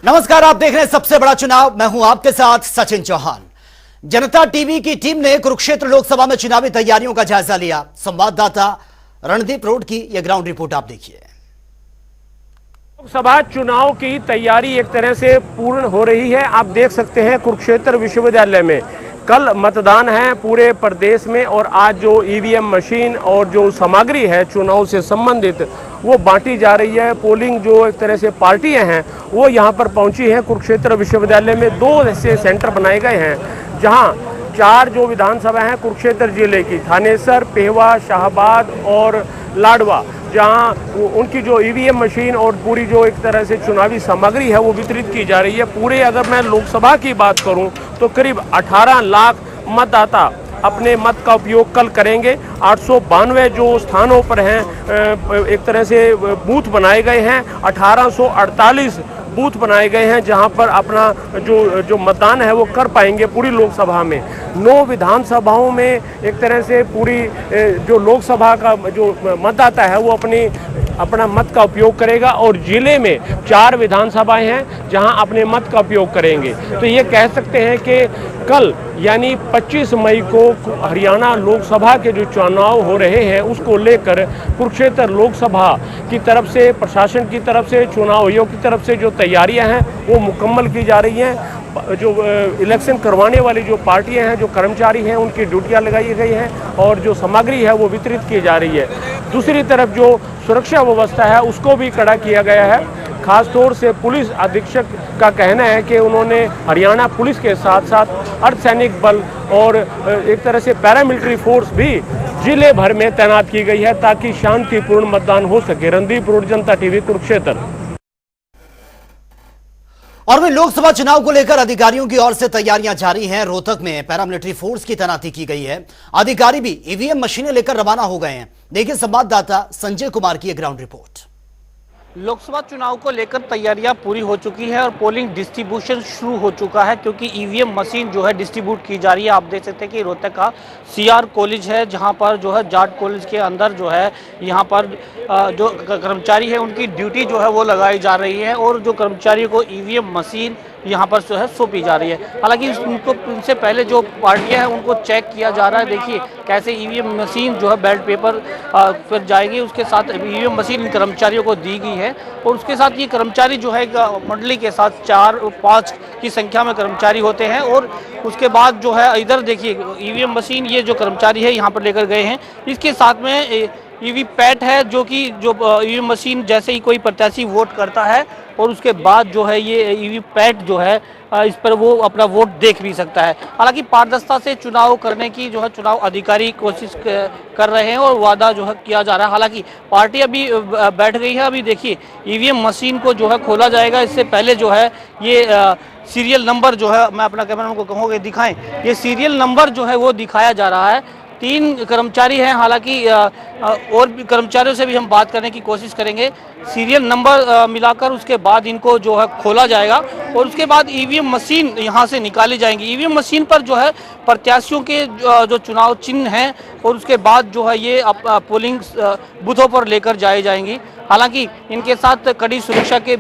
नमस्कार, आप देख रहे हैं सबसे बड़ा चुनाव। मैं हूं आपके साथ सचिन चौहान। जनता टीवी की टीम ने कुरुक्षेत्र लोकसभा में चुनावी तैयारियों का जायजा लिया। संवाददाता रणदीप रोड की यह ग्राउंड रिपोर्ट आप देखिए। लोकसभा चुनाव की तैयारी एक तरह से पूर्ण हो रही है। आप देख सकते हैं कुरुक्षेत्र विश्वविद्यालय में कल मतदान है पूरे प्रदेश में, और आज जो ईवीएम मशीन और जो सामग्री है चुनाव से संबंधित वो बांटी जा रही है। पोलिंग जो एक तरह से पार्टियां हैं वो यहाँ पर पहुंची हैं। कुरुक्षेत्र विश्वविद्यालय में 2 ऐसे सेंटर बनाए गए हैं जहाँ 4 जो विधानसभा हैं कुरुक्षेत्र जिले की, थानेसर, पेहवा, शाहबाद और लाडवा, जहां उनकी जो ईवीएम मशीन और पूरी जो एक तरह से चुनावी सामग्री है वो वितरित की जा रही है। पूरे अगर मैं लोकसभा की बात करूं तो करीब 18 लाख मतदाता अपने मत का उपयोग कल करेंगे। 892 जो स्थानों पर हैं एक तरह से बूथ बनाए गए हैं। 1848 बूथ बनाए गए हैं जहां पर अपना जो मतदान है वो कर पाएंगे। पूरी लोकसभा में 9 विधानसभाओं में एक तरह से पूरी जो लोकसभा का जो मतदाता है वो अपना मत का उपयोग करेगा, और जिले में 4 विधानसभाएं हैं जहां अपने मत का उपयोग करेंगे। तो ये कह सकते हैं कि कल यानी 25 मई को हरियाणा लोकसभा के जो चुनाव हो रहे हैं उसको लेकर कुरुक्षेत्र लोकसभा की तरफ से, प्रशासन की तरफ से, चुनाव आयोग की तरफ से जो तैयारियां हैं वो मुकम्मल की जा रही हैं। जो इलेक्शन करवाने वाली जो पार्टियां हैं, जो कर्मचारी हैं, उनकी ड्यूटियां लगाई गई हैं और जो सामग्री है वो वितरित की जा रही है। दूसरी तरफ जो सुरक्षा व्यवस्था है उसको भी कड़ा किया गया है। खासतौर से पुलिस अधीक्षक का कहना है कि उन्होंने हरियाणा पुलिस के साथ साथ अर्धसैनिक बल और एक तरह से पैरामिलिट्री फोर्स भी जिले भर में तैनात की गई है ताकि शांतिपूर्ण मतदान हो सके। रणदीप रोड, जनता टीवी, कुरुक्षेत्र। और वहीं लोकसभा चुनाव को लेकर अधिकारियों की ओर से तैयारियां जारी हैं। रोहतक में पैरामिलिट्री फोर्स की तैनाती की गई है। अधिकारी भी ईवीएम मशीनें लेकर रवाना हो गए हैं। देखिए संवाददाता संजय कुमार की ग्राउंड रिपोर्ट। लोकसभा चुनाव को लेकर तैयारियां पूरी हो चुकी है और पोलिंग डिस्ट्रीब्यूशन शुरू हो चुका है, क्योंकि ईवीएम मशीन जो है डिस्ट्रीब्यूट की जा रही है। आप देख सकते हैं कि रोहतक का सीआर कॉलेज है जहां पर जो है जाट कॉलेज के अंदर जो है यहाँ पर जो कर्मचारी है उनकी ड्यूटी जो है वो लगाई जा रही है, और जो कर्मचारियों को ईवीएम मशीन यहाँ पर जो है सौंपी जा रही है। हालांकि उनसे पहले जो पार्टियां हैं उनको चेक किया जा रहा है। देखिए कैसे ईवीएम मशीन जो है बैलेट पेपर पर जाएगी, उसके साथ ईवीएम मशीन इन कर्मचारियों को दी गई है, और उसके साथ ये कर्मचारी जो है मंडली के साथ 4-5 की संख्या में कर्मचारी होते हैं। और उसके बाद जो है इधर देखिए ईवीएम मशीन ये जो कर्मचारी है यहाँ पर लेकर गए हैं। इसके साथ में ईवी पैट है जो कि ईवीएम मशीन जैसे ही कोई प्रत्याशी वोट करता है और उसके बाद जो है ये ईवी पैट जो है इस पर वो अपना वोट देख भी सकता है। हालांकि पारदर्शिता से चुनाव करने की जो है चुनाव अधिकारी कोशिश कर रहे हैं और वादा जो है किया जा रहा है। हालांकि पार्टी अभी बैठ गई है। अभी देखिए ईवीएम मशीन को जो है खोला जाएगा। इससे पहले जो है ये सीरियल नंबर जो है, मैं अपना कैमरामैन को कहूँगा दिखाएं, ये सीरियल नंबर जो है वो दिखाया जा रहा है। 3 कर्मचारी हैं, हालांकि और भी कर्मचारियों से भी हम बात करने की कोशिश करेंगे। सीरियल नंबर मिलाकर उसके बाद इनको जो है खोला जाएगा और उसके बाद ईवीएम मशीन यहां से निकाली जाएंगी। ईवीएम मशीन पर जो है प्रत्याशियों के जो चुनाव चिन्ह हैं और उसके बाद जो है ये पोलिंग बूथों पर लेकर जाए जाएंगी। हालांकि इनके साथ कड़ी सुरक्षा के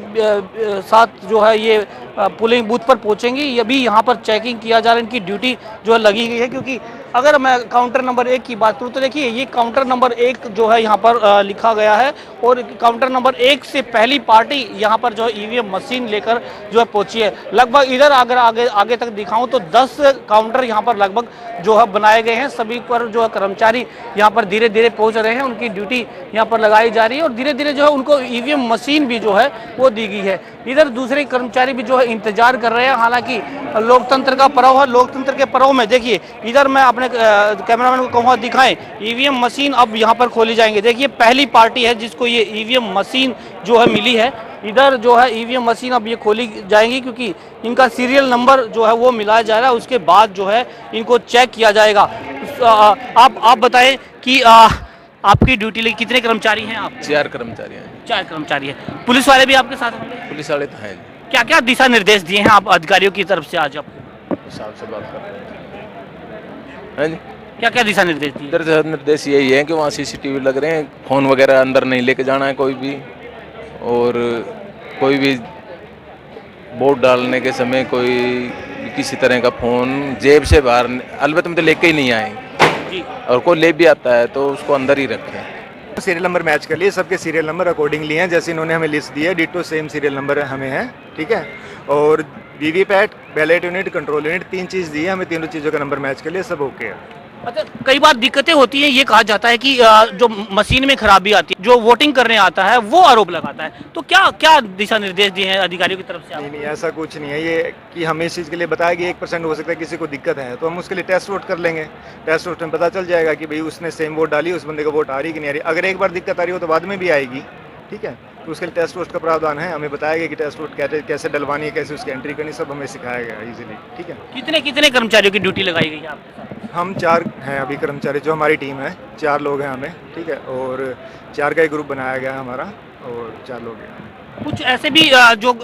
साथ जो है ये पोलिंग बूथ पर पहुंचेंगी। ये भी यहाँ पर चेकिंग किया जा रहा है। इनकी ड्यूटी जो है लगी गई है, क्योंकि अगर मैं काउंटर नंबर 1 की बात करूँ तो देखिए ये काउंटर नंबर 1 जो है यहाँ पर लिखा गया है, और काउंटर नंबर 1 से पहली पार्टी यहाँ पर जो है ईवीएम मशीन लेकर जो है पहुंची है। लगभग इधर अगर आगे तक दिखाऊं तो 10 काउंटर यहाँ पर लगभग जो है बनाए गए हैं। सभी पर जो है कर्मचारी यहाँ पर धीरे धीरे पहुंच रहे हैं, उनकी ड्यूटी यहाँ पर लगाई जा रही है और धीरे धीरे जो है उनको ईवीएम मशीन भी जो है वो दी गई है। इधर दूसरे कर्मचारी भी जो है इंतजार कर रहे हैं। हालांकि लोकतंत्र का पर्व है, लोकतंत्र के पर्व में देखिए इधर मैं अपने कैमरामैन को कहूँगा दिखाएं, ईवीएम मशीन अब यहाँ पर खोली जाएंगे। देखिए पहली पार्टी है जिसको ये ईवीएम मशीन जो है मिली है। इधर जो है ईवीएम मशीन अब ये खोली जाएंगी, क्योंकि इनका सीरियल नंबर जो है वो मिलाया जा रहा है। उसके बाद जो है इनको चेक किया जाएगा। आप बताएं कि आपकी ड्यूटी लिए कितने कर्मचारी हैं आप? 4 कर्मचारी हैं। 4 कर्मचारी हैं। पुलिस वाले भी आपके साथ होंगे? पुलिस वाले तो हैं। क्या क्या दिशा निर्देश दिए हैं आप अधिकारियों की तरफ से आज आपको? हिसाब से बात कर रहे हैं। क्या क्या दिशा निर्देश दिए? दिशा निर्देश यही है कि वहाँ सीसीटीवी लग रहे हैं, फ़ोन वगैरह अंदर नहीं लेके जाना है कोई भी, और कोई भी वोट डालने के समय कोई किसी तरह का फ़ोन जेब से बाहर अलबत्ता में तो लेके ही नहीं आए जी। और कोई ले भी आता है तो उसको अंदर ही रखें। सीरियल नंबर मैच कर लिए, सबके सीरियल नंबर अकॉर्डिंगली हैं, जैसे इन्होंने हमें लिस्ट दी है डिटो सेम सीरियल नंबर हमें है, ठीक है। और VVPAT, ballot unit, control unit, 3 चीज़ दी है हमें, तीनों चीज़ों का नंबर मैच कर लिए, सब ओके है। अच्छा, कई बार दिक्कतें होती हैं, ये कहा जाता है कि जो मशीन में खराबी आती है, जो वोटिंग करने आता है वो आरोप लगाता है, तो क्या क्या दिशा निर्देश दिए हैं अधिकारियों की तरफ से नहीं आपको? नहीं, ऐसा कुछ नहीं है ये कि हमें इस चीज़ के लिए बताया कि 1% हो सकता है किसी को दिक्कत है, तो हम उसके लिए टेस्ट वोट कर लेंगे। टेस्ट वोट में पता चल जाएगा कि भाई उसने सेम वोट डाली, उस बंदे का वोट आ रही कि नहीं आ रही। अगर एक बार दिक्कत आ रही हो तो बाद में भी आएगी, ठीक है। तो उसके लिए टेस्ट वोट का प्रावधान है, हमें बताया गया कि टेस्ट वोट कैसे डलवानी है, कैसे उसकी एंट्री करनी, सब हमें सिखाया गया इजीली, ठीक है। कितने कितने कर्मचारियों की ड्यूटी लगाई गई है आपके साथ? हम 4 हैं अभी कर्मचारी, जो हमारी टीम है 4 लोग हैं हमें, ठीक है। और 4 का एक ग्रुप बनाया गया है हमारा, और 4 लोग हैं। कुछ ऐसे भी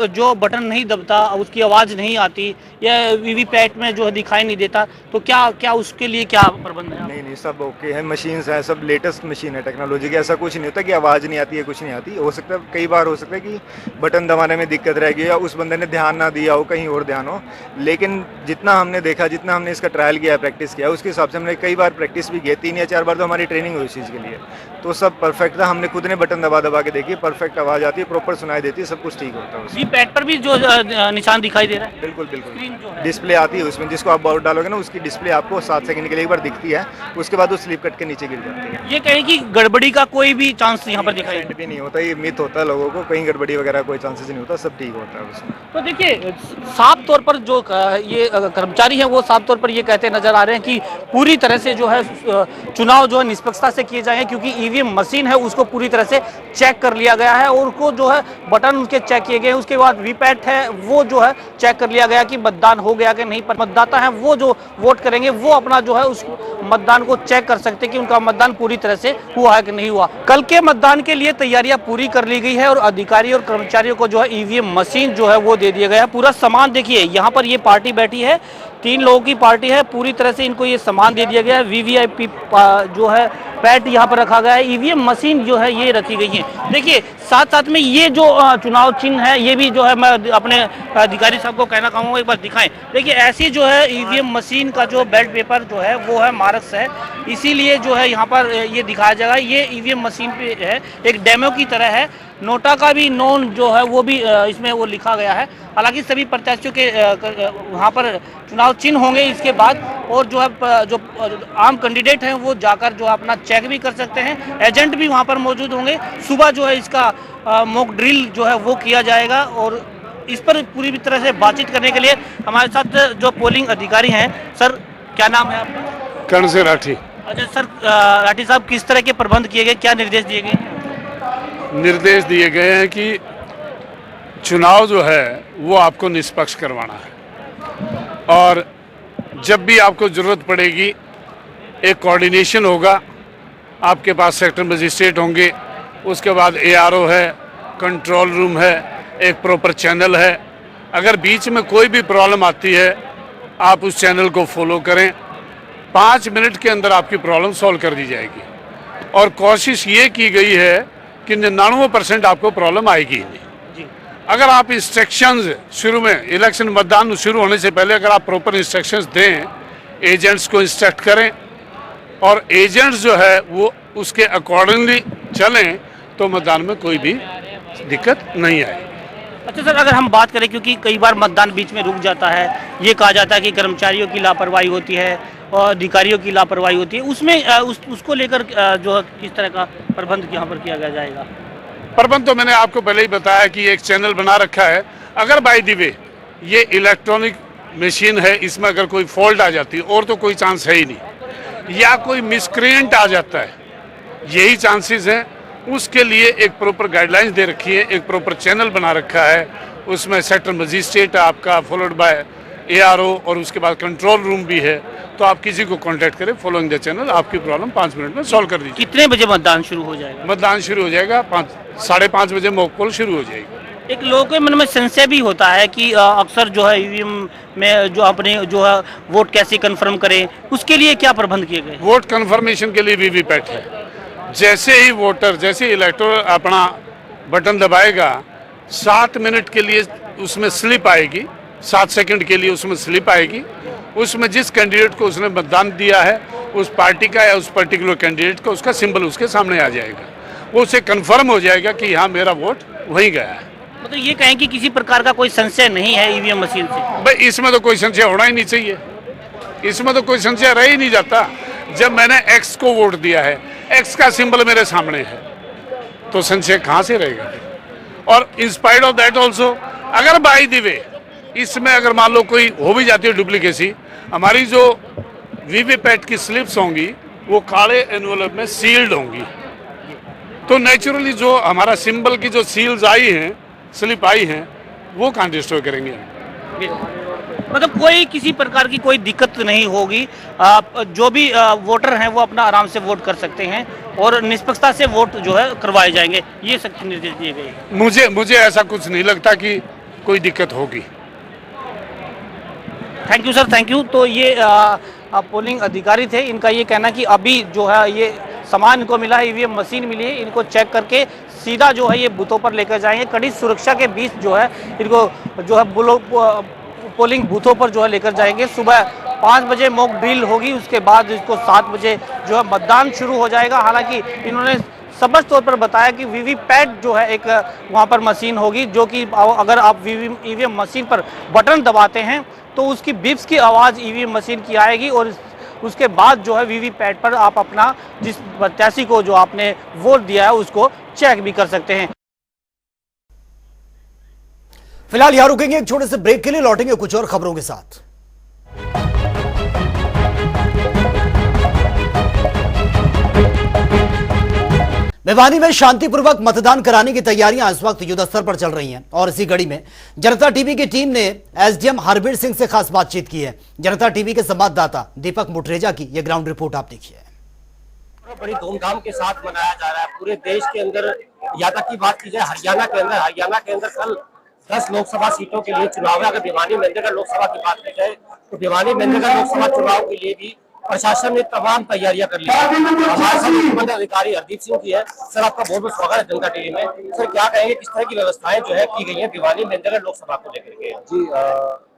जो बटन नहीं दबता, उसकी आवाज़ नहीं आती, या वीवीपैट में जो है दिखाई नहीं देता, तो क्या क्या उसके लिए क्या प्रबंध है? नहीं नहीं, सब ओके है, मशीन्स है, सब लेटेस्ट मशीन है टेक्नोलॉजी की। ऐसा कुछ नहीं होता कि आवाज़ नहीं आती है, कुछ नहीं आती। हो सकता है कई बार हो सकता है कि बटन दबाने में दिक्कत रहेगी या उस बंदे ने ध्यान ना दिया हो, कहीं और ध्यान हो, लेकिन जितना हमने देखा, जितना हमने इसका ट्रायल किया, प्रैक्टिस किया, उसके हिसाब से हमने कई बार प्रैक्टिस भी की, 3 या 4 बार तो हमारी ट्रेनिंग हुई इस चीज़ के लिए, तो सब परफेक्ट था। हमने खुद ने बटन दबा दबा के देखी, परफेक्ट आवाज़ आती है, प्रॉपर सुनाई देती है, सब कुछ ठीक होता है उसमें। वीवीपैट पर भी जो निशान दिखाई दे रहा है, बिल्कुल स्क्रीन जो बिल्कुल, है। डिस्प्ले आती है उसमें, जिसको आप वोट डालोगे ना उसकी डिस्प्ले आपको 7 सेकंड के लिए एक बार दिखती है, उसके बाद वो स्लिप कट के नीचे गिर जाती है। ये कहें कि गड़बड़ी का कोई भी चांस यहाँ पर दिखाई परसेंट भी नहीं होता, ये मिथ होता है लोगों को, कहीं गड़बड़ी वगैरह कोई चांसेस नहीं होता, सब ठीक होता है उसमें। तो देखिए, साफ तौर पर जो ये कर्मचारी हैं वो साफ तौर पर ये कहते नजर आ रहे हैं कि पूरी तरह से जो है चुनाव जो है निष्पक्षता से किए जाएंगे, क्योंकि ईवीएम मशीन है उसको पूरी तरह से चेक कर लिया गया है, और उनको जो है बटन उनके चेक किए गए हैं। उसके बाद वीपैट है वो जो है चेक कर लिया गया कि मतदान हो गया कि नहीं। पर मतदाता है वो जो वोट करेंगे वो अपना जो है उस मतदान को चेक कर सकते हैं कि उनका मतदान पूरी तरह से हुआ है कि नहीं हुआ। कल के मतदान के लिए तैयारियां पूरी कर ली गई है, और अधिकारी और कर्मचारियों को जो है ईवीएम मशीन जो है वो दे दिया गया है। पूरा सामान देखिए, यहाँ पर ये पार्टी बैठी है, 3 लोगों की पार्टी है, पूरी तरह से इनको ये सामान दे दिया गया है। वीवीआईपी जो है पैड यहाँ पर रखा गया है, ईवीएम मशीन जो है ये रखी गई है। देखिए, साथ साथ में ये जो चुनाव चिन्ह है, ये भी जो है मैं अपने अधिकारी साहब को कहना चाहूँगा एक बार दिखाएं। देखिए, ऐसी जो है ईवीएम मशीन का जो बेल्ट पेपर जो है वो है मार्क्स है, इसीलिए जो है यहाँ पर ये दिखाया जाएगा। ये ईवीएम मशीन पे है, एक डेमो की तरह है। नोटा का भी नोन जो है वो भी इसमें वो लिखा गया है। हालांकि सभी प्रत्याशियों के वहाँ पर चुनाव चिन्ह होंगे इसके बाद, और जो है जो आम कैंडिडेट हैं वो जाकर जो अपना चेक भी कर सकते हैं। एजेंट भी वहाँ पर मौजूद होंगे। सुबह जो है इसका मॉक ड्रिल जो है वो किया जाएगा, और इस पर पूरी तरह से बातचीत करने के लिए हमारे साथ जो पोलिंग अधिकारी हैं, सर क्या नाम है आपका? कर्ण से राठी। अच्छा सर, राठी साहब, किस तरह के प्रबंध किए गए, क्या निर्देश दिए गए? निर्देश दिए गए हैं कि चुनाव जो है वो आपको निष्पक्ष करवाना है, और जब भी आपको ज़रूरत पड़ेगी एक कोऑर्डिनेशन होगा। आपके पास सेक्टर मजिस्ट्रेट होंगे, उसके बाद एआरओ है, कंट्रोल रूम है, एक प्रॉपर चैनल है। अगर बीच में कोई भी प्रॉब्लम आती है आप उस चैनल को फॉलो करें, 5 मिनट के अंदर आपकी प्रॉब्लम सॉल्व कर दी जाएगी। और कोशिश ये की गई है कि 99% आपको प्रॉब्लम आएगी ही नहीं। अगर आप इंस्ट्रक्शंस शुरू में, इलेक्शन मतदान शुरू होने से पहले अगर आप प्रॉपर इंस्ट्रक्शंस दें, एजेंट्स को इंस्ट्रक्ट करें, और एजेंट्स जो है वो उसके अकॉर्डिंगली चलें, तो मतदान में कोई भी दिक्कत नहीं आएगी। अच्छा सर, अगर हम बात करें, क्योंकि कई बार मतदान बीच में रुक जाता है, ये कहा जाता है कि कर्मचारियों की लापरवाही होती है और अधिकारियों की लापरवाही होती है, उसमें उसको लेकर जो है किस तरह का प्रबंध यहाँ पर किया जाएगा? प्रबंध तो मैंने आपको पहले ही बताया कि एक चैनल बना रखा है। अगर बाय द वे ये इलेक्ट्रॉनिक मशीन है, इसमें अगर कोई फॉल्ट आ जाती है, और तो कोई चांस है ही नहीं, या कोई मिसक्रिएंट आ जाता है, यही चांसेस हैं, उसके लिए एक प्रॉपर गाइडलाइंस दे रखी है, एक प्रॉपर चैनल बना रखा है। उसमें सेक्टर मजिस्ट्रेट आपका फॉलोड बाय एआरओ, और उसके बाद कंट्रोल रूम भी है। तो आप किसी को कांटेक्ट करें फॉलोइंग द चैनल, आपकी प्रॉब्लम 5 मिनट में सॉल्व कर दीजिए। कितने बजे मतदान शुरू हो जाएगा? मतदान शुरू हो जाएगा 5, 5:30 बजे मॉक पोल शुरू हो जाएगी। एक लोगों के मन में संशय भी होता है कि अक्सर जो है ईवीएम में जो अपने जो है वोट कैसे कंफर्म करें, उसके लिए क्या प्रबंध किए गए? वोट कंफर्मेशन के लिए वीवीपैट है। जैसे ही वोटर, जैसे इलेक्टर अपना बटन दबाएगा, 7 मिनट के लिए उसमें स्लिप आएगी, 7 सेकंड के लिए उसमें स्लिप आएगी। उसमें जिस कैंडिडेट को उसने मतदान दिया है उस पार्टी का या उस पर्टिकुलर कैंडिडेट का उसका सिंबल उसके सामने आ जाएगा। वो उसे कंफर्म हो जाएगा कि हाँ मेरा वोट वहीं गया है। मतलब ये कहें कि किसी प्रकार का कोई संशय नहीं है ईवीएम मशीन से? भाई इसमें तो कोई संशय होना ही नहीं चाहिए, इसमें तो कोई संशय रह ही नहीं जाता। जब मैंने एक्स को वोट दिया है, एक्स का सिंबल मेरे सामने है, तो संशय कहाँ से रहेगा? और इंस्पाइट ऑफ दैट ऑल्सो, अगर बाई द वे इसमें अगर मान लो कोई हो भी जाती है डुप्लीकेसी, हमारी जो वीवीपैट की स्लिप्स होंगी वो काले एनवलप में सील्ड होंगी, तो नेचुरली जो हमारा सिंबल की जो सील्स आई हैं, स्लिप आई हैं, वो कहाँ डिस्ट्रॉय करेंगे? मतलब कोई किसी प्रकार की कोई दिक्कत नहीं होगी। जो भी वोटर हैं वो अपना आराम से वोट कर सकते हैं और निष्पक्षता से वोट जो है करवाए जाएंगे, ये सख्त निर्देश दिए गए। मुझे ऐसा कुछ नहीं लगता कि कोई दिक्कत होगी। Thank you sir, thank you. तो ये पोलिंग अधिकारी थे, इनका ये कहना कि अभी जो है ये सामान इनको मिला है, ईवीएम मशीन मिली है, इनको चेक करके सीधा जो है ये बूथों पर लेकर जाएंगे। कड़ी सुरक्षा के बीच जो है इनको जो है पोलिंग बूथों पर जो है लेकर जाएंगे। सुबह 5 बजे मॉक ड्रिल होगी, उसके बाद इसको 7 बजे जो है मतदान शुरू हो जाएगा। हालांकि इन्होंने स्पष्ट तौर पर बताया कि वीवीपैट जो है एक वहाँ पर मशीन होगी, जो कि अगर आप ईवीएम मशीन पर बटन दबाते हैं तो उसकी बिप्स की आवाज़ ईवीएम मशीन की आएगी और उसके बाद जो है वीवीपैट पर आप अपना जिस प्रत्याशी को जो आपने वोट दिया है उसको चेक भी कर सकते हैं। फिलहाल यहां रुकेंगे एक छोटे से ब्रेक के लिए, लौटेंगे कुछ और खबरों के साथ। भिवानी में शांतिपूर्वक मतदान कराने की तैयारियां इस वक्त युद्ध स्तर पर चल रही हैं और इसी कड़ी में जनता टीवी की टीम ने एसडीएम हरबीर सिंह से खास बातचीत की है। जनता टीवी के संवाददाता दीपक मुटरेजा की यह ग्राउंड रिपोर्ट आप देखिए। बड़ी धूमधाम के साथ मनाया जा रहा है पूरे देश के अंदर। यहाँ तक की बात की जाए हरियाणा के अंदर कल 10 लोकसभा सीटों के लिए चुनाव है। अगर भिवानी मेंढरगढ़ लोकसभा की बात की जाए तो भिवानी मेंढरगढ़ लोकसभा चुनाव के लिए भी प्रशासन ने तमाम तैयारियां कर ली है। हमारे साथ मुख्यमंत्री अधिकारी हरदीप सिंह जी है। सर आपका बहुत बहुत स्वागत है जनता टीवी में। सर क्या कहेंगे, किस तरह की व्यवस्थाएं जो है की गई है भिवानी मेंढरगढ़ लोकसभा को लेकर के? जी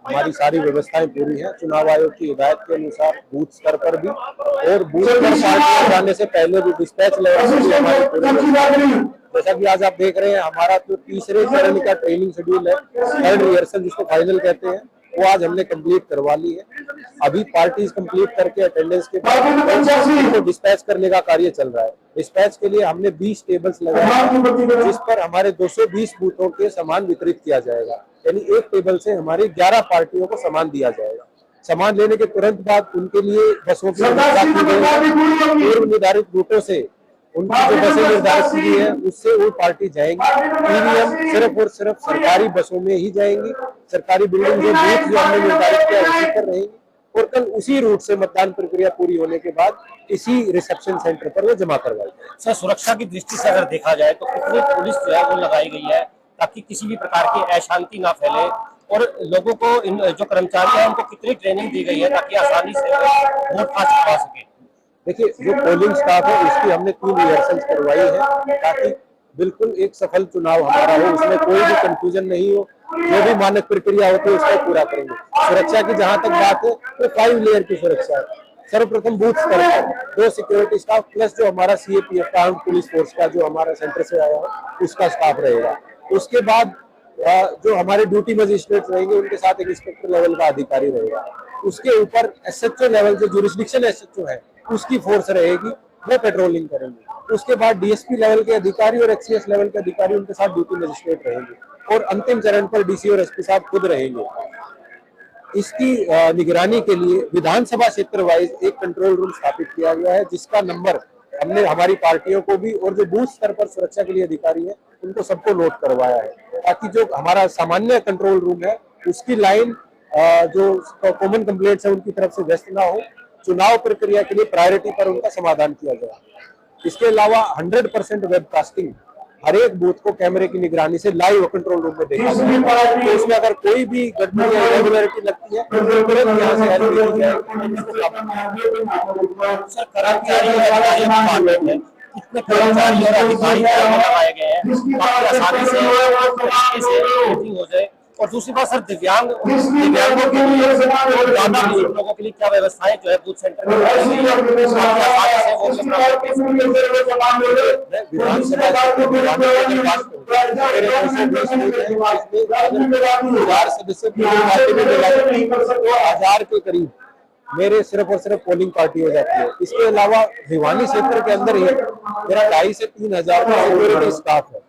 हमारी सारी व्यवस्थाएं पूरी हैं। चुनाव आयोग की हिदायत के अनुसार बूथ स्तर पर भी और बूथ पर पार्टियां जाने से पहले भी डिस्पैच लेवल से भी हमारी पूरी। जैसा कि आज आप देख रहे हैं, हमारा तो तीसरे चरण का ट्रेनिंग शेड्यूल है, थर्ड रिहर्सल जिसको फाइनल कहते हैं, वो आज हमने कंप्लीट करवा ली है। अभी पार्टीज कंप्लीट करके अटेंडेंस के बाद डिस्पैच करने का कार्य चल रहा है। डिस्पैच के लिए हमने 20 टेबल्स लगाए हैं जिस पर हमारे 220 बूथों के सामान वितरित किया जाएगा। यानी एक टेबल से हमारी 11 पार्टियों को सामान दिया जाएगा। सामान लेने के तुरंत बाद उनके लिए बसों की व्यवस्था की गई। पूर्व निर्धारित रूटों से उनकी जो बसें निर्धारित की गई है उससे वो पार्टी जाएंगी। ईवीएम सिर्फ और सिर्फ सरकारी बसों में ही जाएंगी। सरकारी बिल्डिंग जो बूथ जो हमने निर्धारित किया उसी पर रहेंगी और कल उसी रूट से मतदान प्रक्रिया पूरी होने के बाद इसी रिसेप्शन सेंटर पर वो जमा करवाई जाए। सर सुरक्षा की दृष्टि से अगर देखा जाए तो कितनी पुलिस जो है वो लगाई गई है ताकि किसी भी प्रकार की अशांति ना फैले, और लोगों को जो कर्मचारी है उनको कितनी ट्रेनिंग दी गई है ताकि आसानी से वोट कास्ट करवा सके? देखिए, जो पोलिंग स्टाफ है उसकी हमने 3 रिहर्सल्स करवाई है ताकि बिल्कुल एक सफल चुनाव हमारा हो, उसमें कोई भी कंफ्यूजन नहीं हो। जो भी मानक प्रक्रिया होती है उसको पूरा करेंगे। सुरक्षा की जहां तक बात है तो 5 लेयर की सुरक्षा है। सर्वप्रथम बूथ स्तर पर 2 सिक्योरिटी स्टाफ प्लस जो हमारा सीएपीएफ का पुलिस फोर्स का जो हमारा सेंटर से आया है उसका स्टाफ रहेगा। उसके बाद जो हमारे ड्यूटी मजिस्ट्रेट रहेंगे उनके साथ एक इंस्पेक्टर लेवल का अधिकारी रहेगा। उसके ऊपर एसएचओ लेवल जो जुरिस्डिक्शन एसएचओ है उसकी फोर्स रहेगी, वो पेट्रोलिंग करेंगे। उसके बाद डीएसपी लेवल के अधिकारी और एक्सीएस लेवल के अधिकारी उनके साथ ड्यूटी मजिस्ट्रेट रहेंगे और अंतिम चरण पर डीसी और एसपी साहब खुद रहेंगे। इसकी निगरानी के लिए विधानसभा क्षेत्र वाइज एक कंट्रोल रूम स्थापित किया गया है जिसका नंबर हमने हमारी पार्टियों को भी और जो बूथ स्तर पर सुरक्षा के लिए अधिकारी है उनको सबको नोट करवाया है ताकि जो हमारा सामान्य कंट्रोल रूम है उसकी लाइन जो कॉमन कंप्लेंट्स है उनकी तरफ से व्यस्त ना हो। चुनाव प्रक्रिया के लिए प्रायोरिटी पर उनका समाधान किया जाए। इसके अलावा 100% वेबकास्टिंग हर एक बूथ को कैमरे की निगरानी से लाइव कंट्रोल रूम में देखा जाए। तो इसमें अगर कोई भी गड़बड़ी या इरेगुलरिटी लगती है तो तुरंत यहाँ से हेल्प दी जाएगी। सर कर्मचारी कितने कर्मचारी और अधिकारी लगाए गए हैं ताकि आसानी से हो जाए और दूसरी बात सर दिव्यांगों के लिए और ज्यादा बुजुर्ग लोगों के लिए क्या व्यवस्थाएं जो है बूथ सेंटर में हजार के करीब मेरे सिर्फ और सिर्फ पोलिंग पार्टी हो जाती है। इसके अलावा भिवानी क्षेत्र के अंदर ही मेरा 2,500 से 3,000 का सिक्योरिटी स्टाफ है।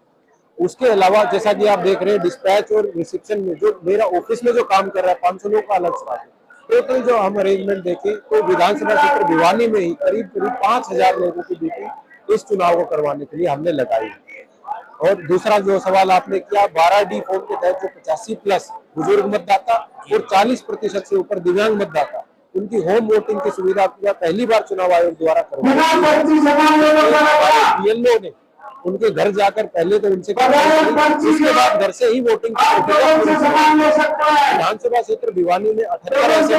उसके अलावा जैसा कि आप देख रहे हैं डिस्पैच और रिसेप्शन में जो मेरा ऑफिस में जो काम कर रहा है 500 लोग का अलग स्टाफ है। टोटल जो हम अरेंजमेंट देखें तो विधानसभा क्षेत्र भिवानी में ही करीब 5,000 लोगों की ड्यूटी इस चुनाव को करवाने के लिए हमने लगाई है। और दूसरा जो सवाल आपने किया 12D फॉर्म के तहत जो 85+ बुजुर्ग मतदाता और 40% से ऊपर दिव्यांग मतदाता उनकी होम वोटिंग की सुविधा पहली बार चुनाव आयोग द्वारा करवाई ने उनके घर जाकर पहले तो उनसे उसके बाद घर से ही वोटिंग विधानसभा क्षेत्र भिवानी में 78 ऐसे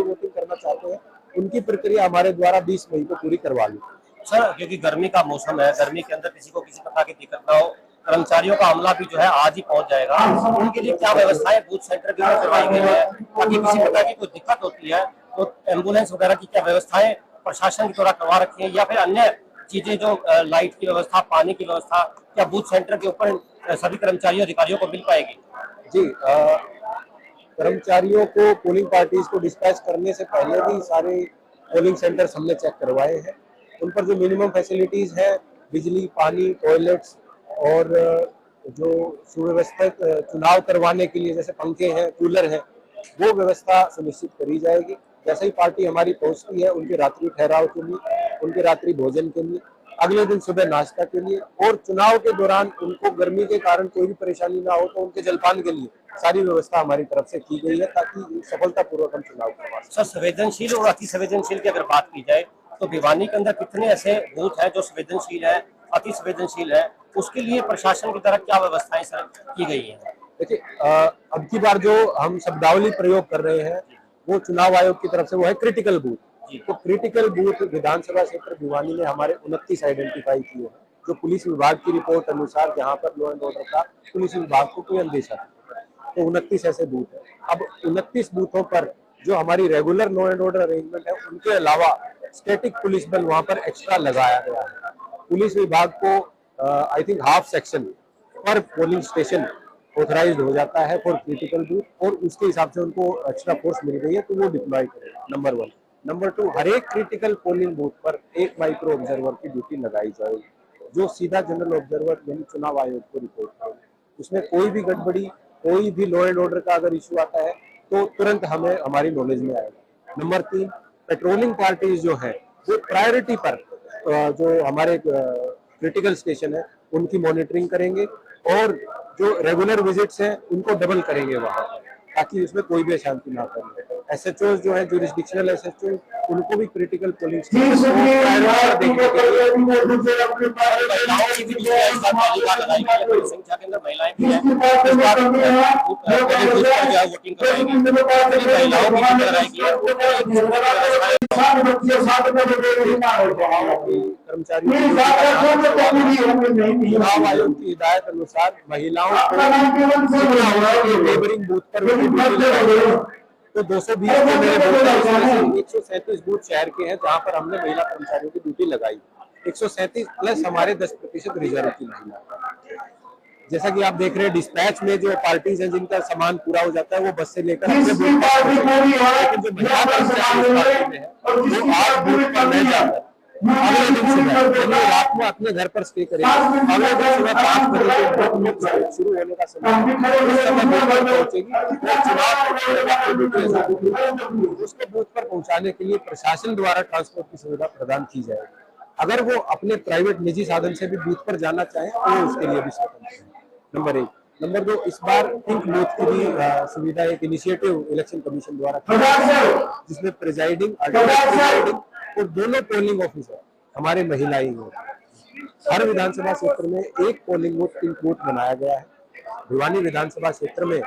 वोटिंग करना चाहते हैं, उनकी प्रक्रिया हमारे द्वारा 20 मई को पूरी करवा ली। सर क्योंकि गर्मी का मौसम है, गर्मी के अंदर किसी को किसी प्रकार की दिक्कत ना हो, कर्मचारियों का अमला भी जो है आज ही पहुंच जाएगा, उनके लिए क्या व्यवस्थाएं बूथ सेंटर की तरफ करवाई गई है ताकि किसी प्रकार की कोई दिक्कत होती है तो एम्बुलेंस वगैरह की क्या व्यवस्थाएं प्रशासन की द्वारा करवा रखी है या फिर अन्य चीजें जो लाइट की व्यवस्था, पानी की व्यवस्था क्या बूथ सेंटर के ऊपर सभी कर्मचारियों अधिकारियों को मिल पाएगी? जी कर्मचारियों को पोलिंग पार्टीज को डिस्पैच करने से पहले भी सारे पोलिंग सेंटर्स हमने चेक करवाए हैं। उन पर जो मिनिमम फैसिलिटीज है बिजली, पानी, टॉयलेट्स और जो सुव्यवस्थित चुनाव करवाने के लिए जैसे पंखे हैं, कूलर है, वो व्यवस्था सुनिश्चित करी जाएगी। जैसे ही पार्टी हमारी पहुंचती है उनके रात्रि ठहराव के लिए, उनके रात्रि भोजन के लिए, अगले दिन सुबह नाश्ता के लिए और चुनाव के दौरान उनको गर्मी के कारण कोई भी परेशानी ना हो तो उनके जलपान के लिए सारी व्यवस्था हमारी तरफ से की गई है ताकि सफलतापूर्वक हम चुनाव करवा सकें। सर संवेदनशील और अति संवेदनशील की अगर बात की जाए तो भिवानी के अंदर कितने ऐसे बूथ है जो संवेदनशील है, अति संवेदनशील है, उसके लिए प्रशासन की तरफ क्या व्यवस्थाएं सर की गई है? देखिए अब की बार जो हम शब्दावली प्रयोग कर रहे हैं वो चुनाव आयोग की तरफ से वो है क्रिटिकल बूथ। तो क्रिटिकल बूथ विधानसभा क्षेत्र भिवानी में हमारे 29 आइडेंटिफाई किए हैं जो पुलिस विभाग की रिपोर्ट अनुसार जहां पर लॉ एंड ऑर्डर का पुलिस विभाग को कोई अंदेशा है तो 29 ऐसे बूथ है। अब 29 बूथों पर जो हमारी regular law and order arrangement है उनके अलावा स्टैटिक पुलिस बल वहां पर एक्स्ट्रा लगाया गया है। पुलिस विभाग को आई थिंक हाफ सेक्शन पर पोलिंग स्टेशन ऑथराइज्ड हो जाता है फॉर क्रिटिकल बूथ और उसके हिसाब से उनको एक्स्ट्रा फोर्स मिल गई है तो वो डिप्लॉय करेगा। नंबर 1। नंबर 2, हर एक क्रिटिकल पोलिंग बूथ पर एक माइक्रो ऑब्जर्वर की ड्यूटी लगाई जाएगी जो सीधा जनरल ऑब्जर्वर यानी चुनाव आयोग को रिपोर्ट करेगा। उसमें कोई भी गड़बड़ी, कोई भी लॉ एंड ऑर्डर का अगर इश्यू आता है तो तुरंत हमें हमारी नॉलेज में आएगा। नंबर 3, पेट्रोलिंग पार्टीज जो है वो प्रायोरिटी पर जो हमारे क्रिटिकल स्टेशन है उनकी मॉनिटरिंग करेंगे और जो रेगुलर विजिट्स हैं उनको डबल करेंगे वहां ताकि उसमें कोई भी अशांति ना करे। SHO जो है जुरिस्डिक्शनल SHO उनको भी क्रिटिकल पोलिंग संख्या के अंदर महिलाएं भी हैं चुनाव आयोग की हिदायत अनुसार महिलाओं को लेबरिंग बूथ पर तो 220 137 बूथ शहर के हैं जहां पर हमने महिला कर्मचारियों की ड्यूटी लगाई। 137 प्लस हमारे 10% रिजर्व की महिला। जैसा कि आप देख रहे हैं डिस्पैच में जो पार्टीज हैं जिनका सामान पूरा हो जाता है वो बस से लेकर अपने बूथ पर, लेकिन जो महिला कर्मचारी में है वो 8 बूथ पर नहीं जाकर अगले दिन सुबह रात में अपने घर पर स्टे करेंगे। अगले दिन सुबह 5 बजे शुरू होने का समय पहुंचेगी उसको बूथ पर पहुंचाने के लिए प्रशासन द्वारा ट्रांसपोर्ट की सुविधा प्रदान की जाएगी। अगर वो अपने प्राइवेट निजी साधन से भी बूथ पर जाना चाहे तो वो उसके लिए भी स्वतंत्र है। नंबर 1। नंबर 2, इस बार पिंक बूथ की भी सुविधा एक इनिशिएटिव इलेक्शन कमीशन द्वारा जिसमें प्रिजाइडिंग और दोनों पोलिंग ऑफिसर हमारे महिलाएं हैं। हर विधानसभा क्षेत्र में एक पोलिंग बूथ पिंक बूथ बनाया गया है। भिवानी विधानसभा क्षेत्र में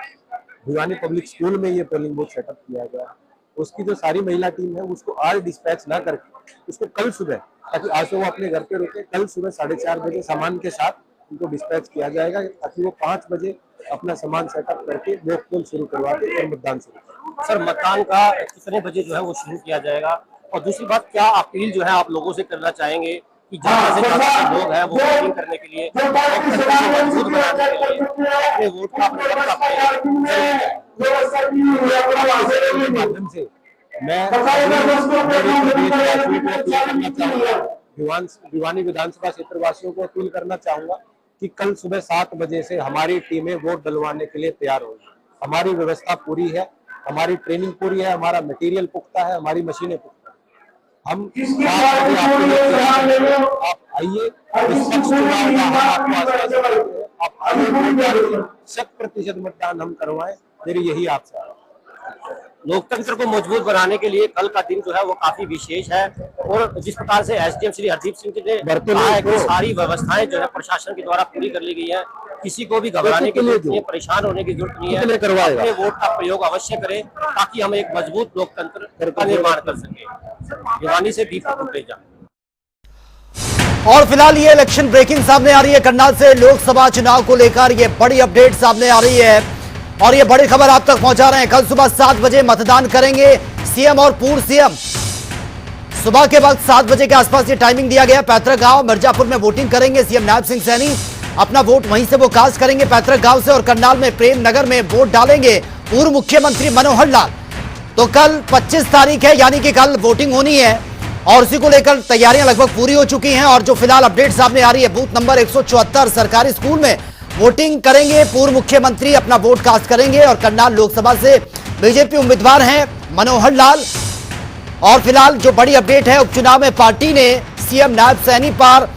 भिवानी पब्लिक स्कूल में ये पोलिंग बूथ सेटअप किया गया है। उसकी जो सारी महिला टीम है उसको आज डिस्पैच ना करके उसको कल सुबह, ताकि आज तो वो अपने घर पे रुके, कल सुबह 4:30 बजे सामान के साथ उनको डिस्पैच किया जाएगा ताकि वो 5 बजे अपना सामान सेटअप करके वोट पोल शुरू करवा के और मतदान शुरू करें। सर मतदान का कितने बजे जो है वो शुरू किया जाएगा, और दूसरी बात क्या अपील जो है आप लोगों से करना चाहेंगे कि ज्यादा से ज्यादा लोग हैं वो वोटिंग करने के लिए, मजबूत बनाने के लिए अपने वोट का अपने माध्यम से मैं करना चाहूंगा, भिवानी विधानसभा क्षेत्र वासियों को अपील करना चाहूंगा कि कल सुबह 7 बजे से हमारी टीमें वोट डलवाने के लिए तैयार होगी। हमारी व्यवस्था पूरी है, हमारी ट्रेनिंग पूरी है, हमारा मटेरियल पुख्ता है, हमारी मशीनें पुख्ता है। हम 7 बजे आपके लिए तैयार हैं। आप आइए, निष्पक्ष चुनाव का हम आपको आश्वासन देते हैं। आप आइए, 100% मतदान हम करवाएं, मेरी यही आपसे है। लोकतंत्र को मजबूत बनाने के लिए कल का दिन जो है वो काफी विशेष है, और जिस प्रकार से एसडीएम श्री हरदीप सिंह जी ने कहा है कि सारी व्यवस्थाएं जो है प्रशासन के द्वारा पूरी कर ली गई है, किसी को भी घबराने की जरूरत नहीं है, परेशान होने की जरूरत नहीं है, अपने वोट का प्रयोग अवश्य करें ताकि हम एक मजबूत लोकतंत्र का निर्माण कर सके। भिवानी से दीपक कुकरेजा। और फिलहाल ये इलेक्शन ब्रेकिंग सामने आ रही है करनाल से। लोकसभा चुनाव को लेकर ये बड़ी अपडेट सामने आ रही है और ये बड़ी खबर आप तक पहुंचा रहे हैं। कल सुबह 7 बजे मतदान करेंगे सीएम और पूर्व सीएम। सुबह के वक्त 7 बजे के आसपास ये टाइमिंग दिया गया। पैतृक गांव मिर्जापुर में वोटिंग करेंगे सीएम नायब सिंह सैनी, अपना वोट वहीं से वो कास्ट करेंगे पैतृक गांव से, और करनाल में प्रेम नगर में वोट डालेंगे पूर्व मुख्यमंत्री मनोहर लाल। तो कल 25 तारीख है, यानी कि कल वोटिंग होनी है और उसी को लेकर तैयारियां लगभग पूरी हो चुकी हैं। और जो फिलहाल अपडेट सामने आ रही है, बूथ नंबर 174 सरकारी स्कूल में वोटिंग करेंगे पूर्व मुख्यमंत्री, अपना वोट कास्ट करेंगे। और करनाल लोकसभा से बीजेपी उम्मीदवार हैं मनोहर लाल। और फिलहाल जो बड़ी अपडेट है, उपचुनाव में पार्टी ने सीएम नायब सैनी पर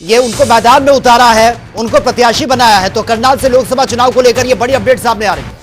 ये उनको मैदान में उतारा है, उनको प्रत्याशी बनाया है। तो करनाल से लोकसभा चुनाव को लेकर ये बड़ी अपडेट सामने आ रही है।